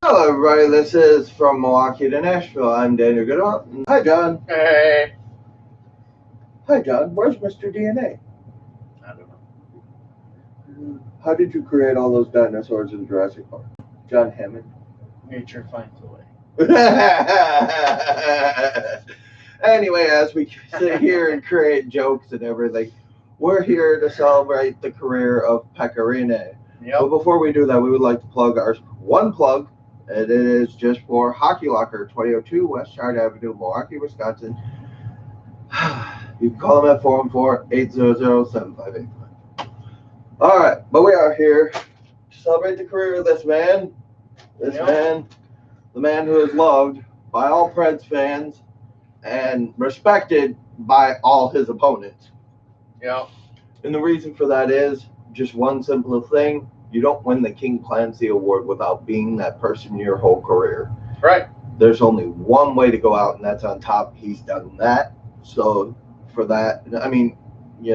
Hello, everybody. This is From Milwaukee to Nashville. I'm Daniel Goodall. Hi, John. Hey. Hi, John. Where's Mr. DNA? I don't know. How did you create all those dinosaurs in Jurassic Park? John Hammond. Nature finds a way. Anyway, as we sit here and create jokes and everything, we're here to celebrate the career of Pekka Rinne. Yep. But before we do that, we would like to plug our one plug, and it is just for Hockey Locker, 2002 West Shard Avenue, Milwaukee, Wisconsin. You can call them at 414-800-7585. All right, but we are here to celebrate the career of this man. The man who is loved by all Preds fans and respected by all his opponents. Yeah. And the reason for that is just one simple thing. You don't win the King Clancy Award without being that person your whole career. Right. There's only one way to go out, and that's on top. He's done that. So for that, I mean, he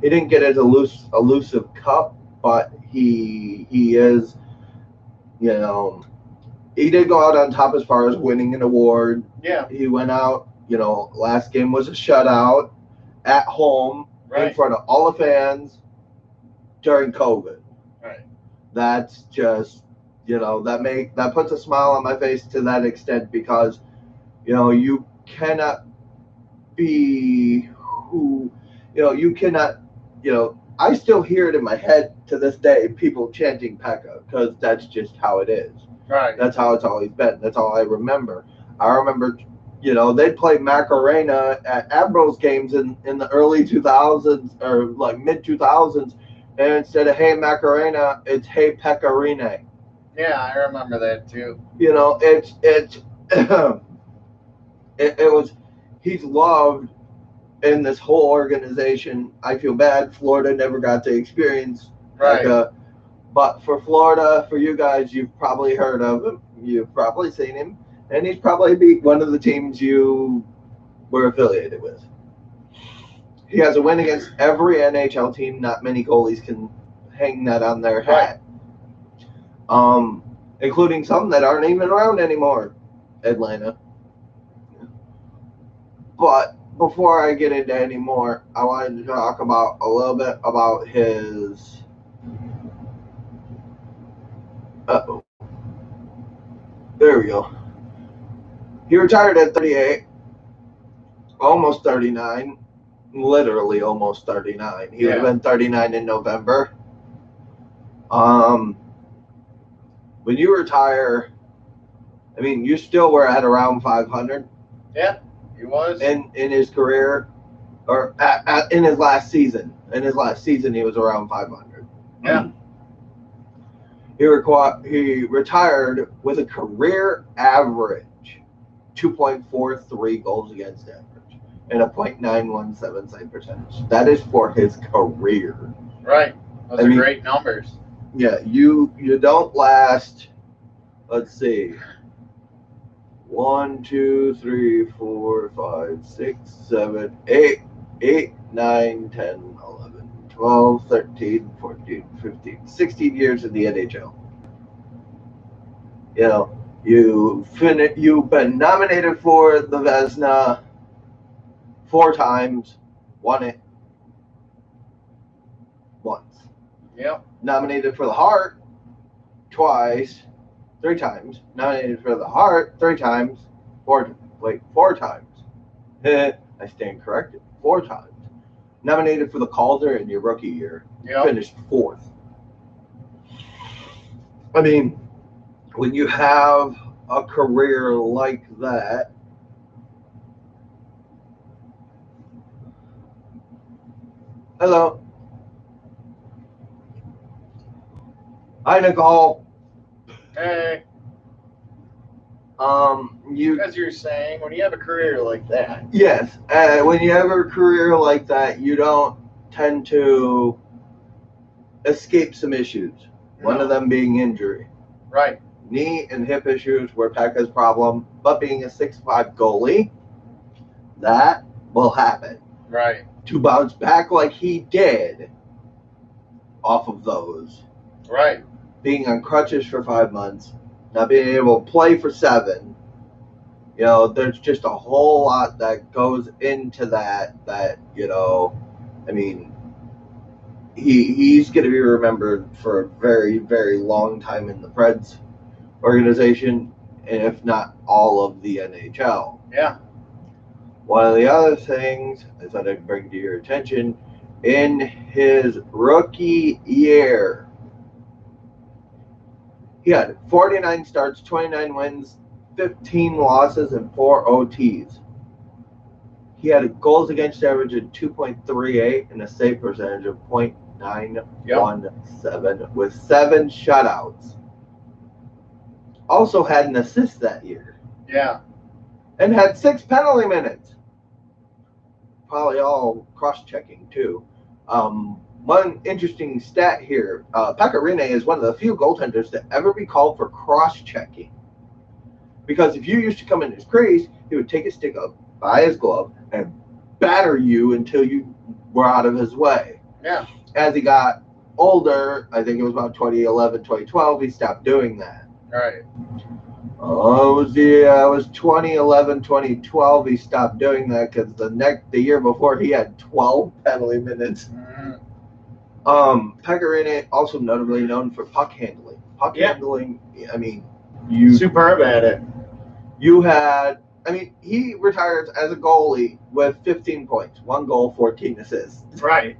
didn't get his elusive cup, but he is, he did go out on top as far as winning an award. Yeah. He went out, last game was a shutout at home in front of all the fans during COVID. Right. That's just, that puts a smile on my face to that extent because, you cannot be who, you cannot, I still hear it in my head to this day, people chanting Pekka, because that's just how it is. Right. That's how it's always been. That's all I remember. I remember, they'd play Macarena at Admirals games in the early 2000s or like mid 2000s. And instead of "Hey Macarena," it's "Hey Pekka Rinne." Yeah, I remember that too. He's loved in this whole organization. I feel bad Florida never got to experience Pekka. But for Florida, for you guys, you've probably heard of him. You've probably seen him. And he's probably beat one of the teams you were affiliated with. He has a win against every NHL team. Not many goalies can hang that on their hat. Including some that aren't even around anymore. Atlanta. But before I get into any more, I wanted to talk about a little bit about his... Uh-oh. There we go. He retired at 38. Almost 39. Literally almost 39. He would have been 39 in November. When you retire, I mean, you still were at around 500. Yeah, he was. In his career, or in his last season. In his last season, he was around 500. Yeah. He retired with a career average 2.43 goals against average. And a .917 save percentage. That is for his career. Right. Those are great numbers. Yeah, you don't last. Let's see. 1, 2, 3, 4, 5, 6, 7, 8, 9, 10, 11, 12, 13, 14, 15, 16 years in the NHL. You've been nominated for the Vezina 4 times, won it once. Yep. Nominated for the Hart twice, 3 times. Nominated for the Hart 3 times, 4 times. I stand corrected. 4 times. Nominated for the Calder in your rookie year. Yep. Finished 4th. I mean, when you have a career like that, hello. Hi, Nicole. Hey. As you're saying, when you have a career like that. Yes. When you have a career like that, you don't tend to escape some issues. No. One of them being injury. Right. Knee and hip issues were Pekka's problem, but being a 6'5" goalie, that will happen. Right. To bounce back like he did off of those. Right. Being on crutches for 5 months, not being able to play for 7. You know, there's just a whole lot that goes into that, I mean, he's going to be remembered for a very, very long time in the Preds organization, if not all of the NHL. Yeah. One of the other things I thought I'd bring to your attention, in his rookie year, he had 49 starts, 29 wins, 15 losses, and 4 OTs. He had a goals against average of 2.38 and a save percentage of .917 with 7 shutouts. Also had an assist that year. Yeah. And had 6 penalty minutes. Probably all cross-checking, too. One interesting stat here, Pekka Rinne is one of the few goaltenders to ever be called for cross-checking. Because if you used to come in his crease, he would take his stick up by his glove and batter you until you were out of his way. Yeah. As he got older, I think it was about 2011, 2012, he stopped doing that. Right. Oh, it was 2011, 2012. He stopped doing that because the year before he had 12 penalty minutes. Mm-hmm. Pekka Rinne also notably known for puck handling. Handling. I mean, superb at it. He retires as a goalie with 15 points, 1 goal, 14 assists. Right.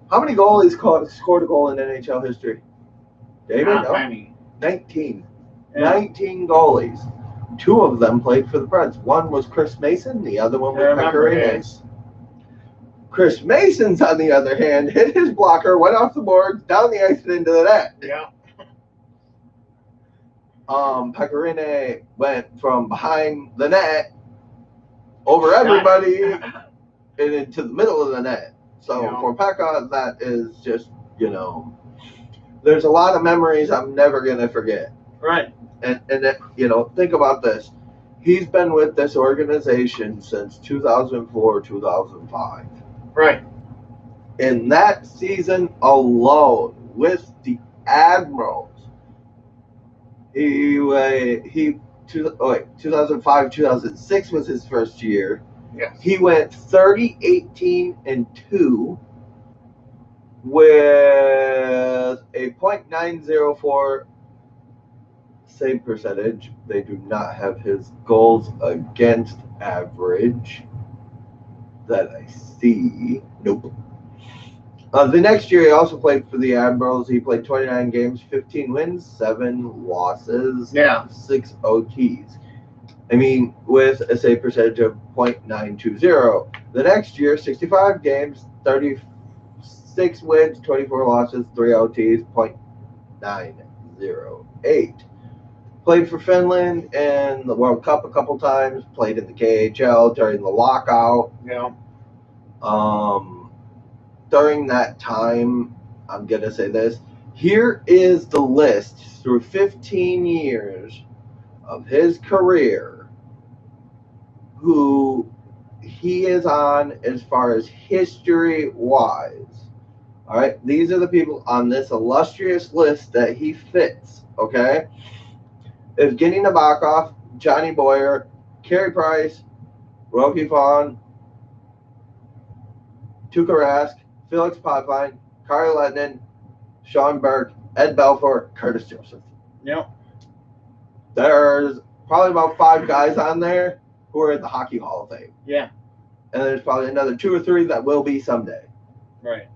How many goalies scored a goal in NHL history? David? Not No? many. 19. Yeah. 19 goalies. 2 of them played for the Preds. One was Chris Mason, the other one was Pekka Rinne. Chris Mason's, on the other hand, hit his blocker, went off the boards, down the ice, and into the net. Yeah. Pekka Rinne went from behind the net over everybody and into the middle of the net. So for Pekka, that is just, there's a lot of memories I'm never going to forget. Right. And think about this. He's been with this organization since 2004, 2005. Right. In that season alone, with the Admirals, 2005, 2006 was his first year. Yes. He went 30-18-2 with a .904 save percentage. They do not have his goals against average that I see. Nope. The next year, he also played for the Admirals. He played 29 games, 15 wins, 7 losses, 6 OTs. With a save percentage of .920. The next year, 65 games, 36 wins, 24 losses, 3 OTs, .908. Played for Finland in the World Cup a couple times. Played in the KHL during the lockout. Yeah. During that time, I'm going to say this. Here is the list through 15 years of his career who he is on as far as history-wise. All right? These are the people on this illustrious list that he fits, okay? Evgeny Nabokov, Johnny Boyer, Carey Price, Rocky Vaughn, Tuukka Rask, Felix Potvin, Kari Lehtinen, Sean Burke, Ed Belfour, Curtis Joseph. Yep. There's probably about 5 guys on there who are in the Hockey Hall of Fame. Yeah. And there's probably another 2 or 3 that will be someday. Right.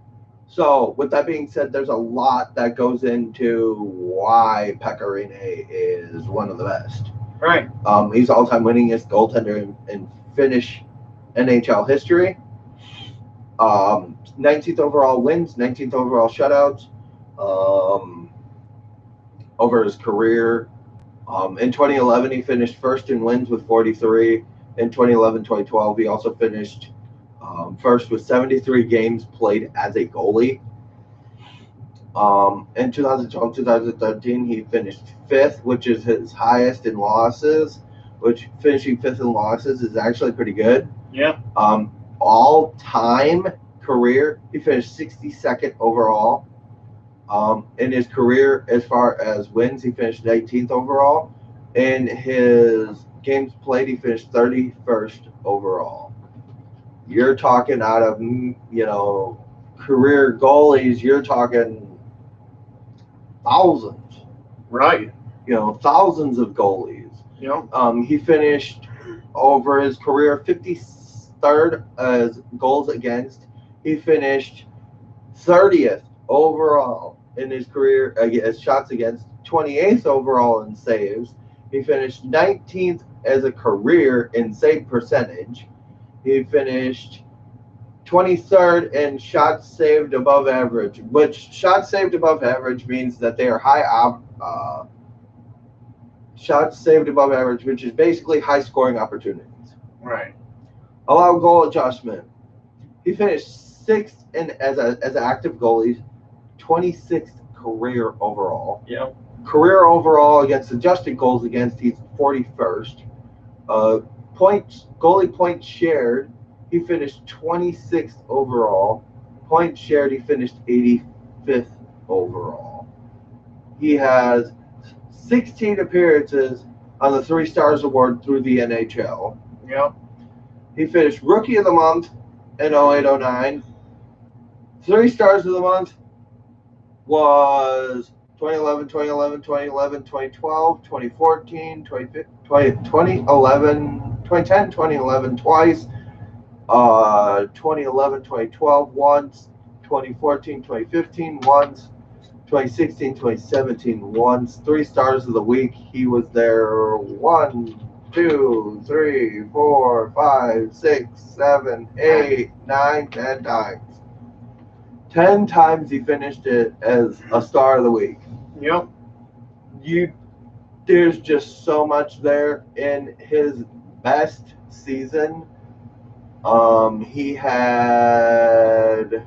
So, with that being said, there's a lot that goes into why Pekka Rinne is one of the best. Right. He's all-time winningest goaltender in Finnish NHL history. 19th overall wins, 19th overall shutouts over his career. In 2011, he finished first in wins with 43. In 2011-2012, he also finished first with 73 games played as a goalie. In 2012-2013, he finished 5th, which is his highest in losses, which finishing 5th in losses is actually pretty good. Yeah. All-time career, he finished 62nd overall. In his career, as far as wins, he finished 18th overall. In his games played, he finished 31st overall. You're talking out of, career goalies, you're talking thousands. Right. Thousands of goalies. He finished over his career 53rd as goals against. He finished 30th overall in his career as shots against, 28th overall in saves. He finished 19th as a career in save percentage. He finished 23rd in shots saved above average, which shots saved above average means that they are shots saved above average, which is basically high scoring opportunities. Right. Allowed goal adjustment. He finished 6th as an active goalie, 26th career overall. Yep. Career overall against adjusted goals against, he's 41st. Goalie points shared, he finished 26th overall. Points shared, he finished 85th overall. He has 16 appearances on the 3 Stars Award through the NHL. Yep. He finished Rookie of the Month in 08-09. 3 Stars of the Month was 2011, 2011, 2011, 2012, 2014, 2011, 2010, 2011 twice, 2011, 2012 once, 2014, 2015 once, 2016, 2017 once. 3 Stars of the Week, he was there 1, 2, 3, 4, 5, 6, 7, 8, 9, 10 times. 10 times he finished it as a Star of the Week. Yep. There's just so much there. In his best season, he had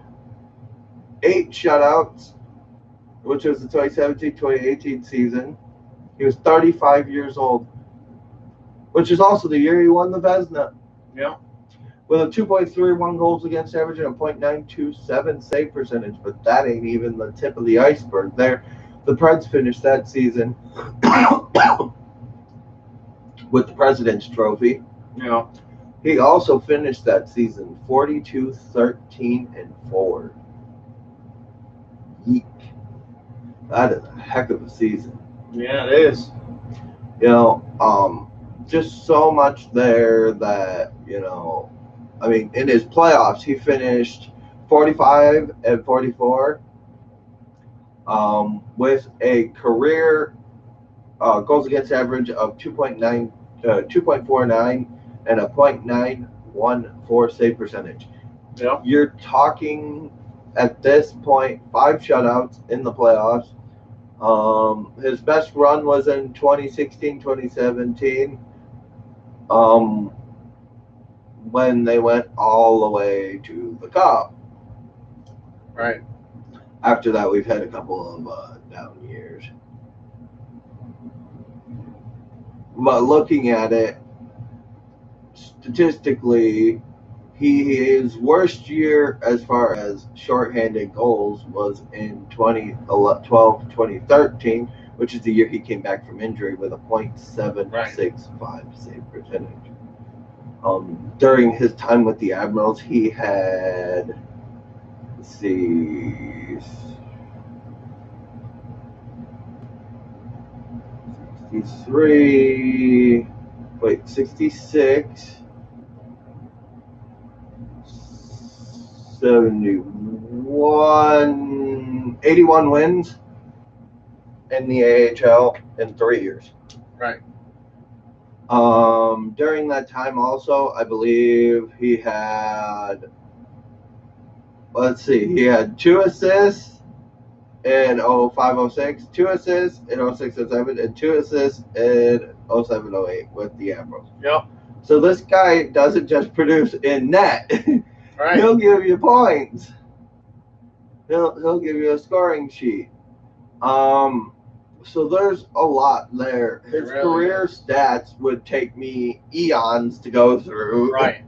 8 shutouts, which was the 2017-2018 season. He was 35 years old, which is also the year he won the Vezina. Yeah. With a 2.31 goals against average and a .927 save percentage, but that ain't even the tip of the iceberg there. The Preds finished that season with the President's Trophy. Yeah. He also finished that season 42-13-4. Yeek. That is a heck of a season. Yeah, it is. Just so much there that, in his playoffs, he finished 45-44 with a career goals against average of 2.49 and a .914 save percentage. Yeah. You're talking at this point 5 shutouts in the playoffs. His best run was in 2016-2017. When they went all the way to the Cup. Right. After that, we've had a couple of down years. But looking at it, statistically, his worst year as far as shorthanded goals was in 2012-2013, which is the year he came back from injury with a .765 save percentage. During his time with the Admirals, he had, 66, 71, 81 wins in the AHL in 3 years. Right. During that time also, I believe he had, he had 2 assists in 05-06, 2 assists in 06-07, and 2 assists in 07-08 with the Admirals. Yep. So this guy doesn't just produce in net. Right. He'll give you points. He'll give you a scoring sheet. So there's a lot there. His really career stats would take me eons to go through. Right.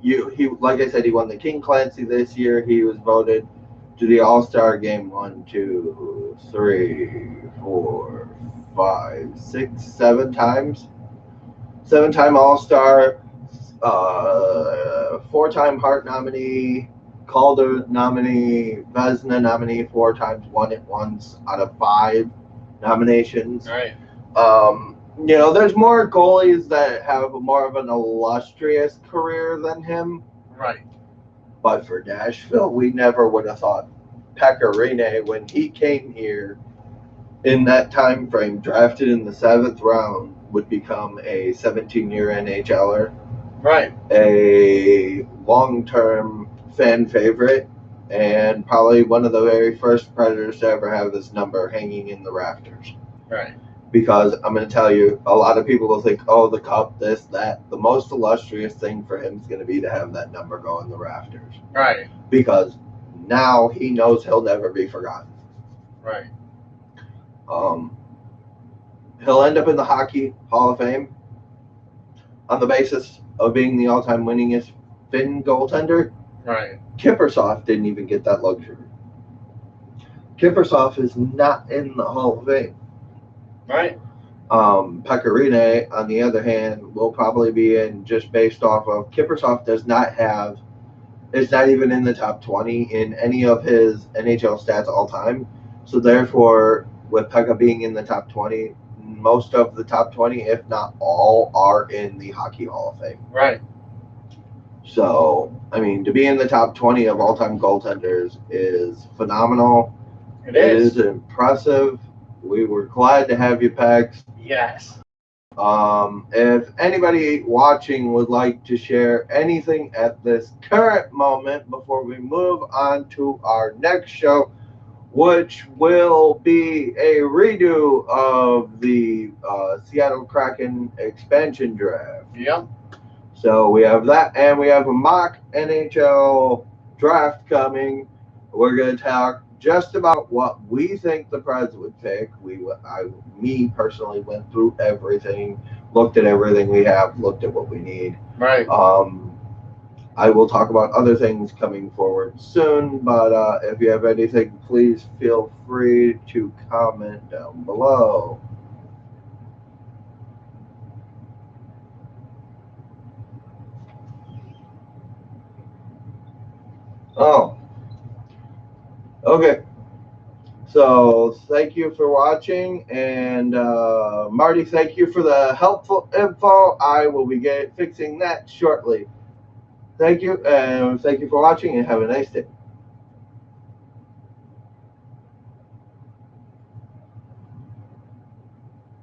he like I said, he won the King Clancy this year. He was voted to the All-Star game 1, 2, 3, 4, 5, 6, 7 times. 7-time All-Star, 4-time Hart nominee, Calder nominee, Vezina nominee 4 times, won it once out of 5 nominations. Right. There's more goalies that have more of an illustrious career than him. Right. But for Nashville, we never would have thought Pekka Rinne, when he came here in that time frame, drafted in the 7th round, would become a 17-year NHLer. Right. A long-term fan favorite, and probably one of the very first Predators to ever have this number hanging in the rafters. Right. Because I'm going to tell you, a lot of people will think, oh, the cup, this, that. The most illustrious thing for him is going to be to have that number go in the rafters. Right. Because now he knows he'll never be forgotten. Right. He'll end up in the Hockey Hall of Fame on the basis of being the all-time winningest Finn goaltender. Right. Kiprusoff didn't even get that luxury. Kiprusoff is not in the Hall of Fame. Right. Pekka Rinne, on the other hand, will probably be in just based off of Kiprusoff is not even in the top 20 in any of his NHL stats all time. So therefore, with Pekka being in the top 20, most of the top 20, if not all, are in the Hockey Hall of Fame. Right. So, I mean, to be in the top 20 of all-time goaltenders is phenomenal. It is. Impressive. We were glad to have you, Pex. Yes. If anybody watching would like to share anything at this current moment before we move on to our next show, which will be a redo of the Seattle Kraken expansion draft. Yep. So we have that, and we have a mock NHL draft coming. We're going to talk just about what we think the Preds would pick. Me personally went through everything, looked at everything we have, looked at what we need. Right. I will talk about other things coming forward soon, but if you have anything, please feel free to comment down below. Oh, okay. So thank you for watching, and Marty, thank you for the helpful info. I will be fixing that shortly. Thank you, and thank you for watching, and have a nice day.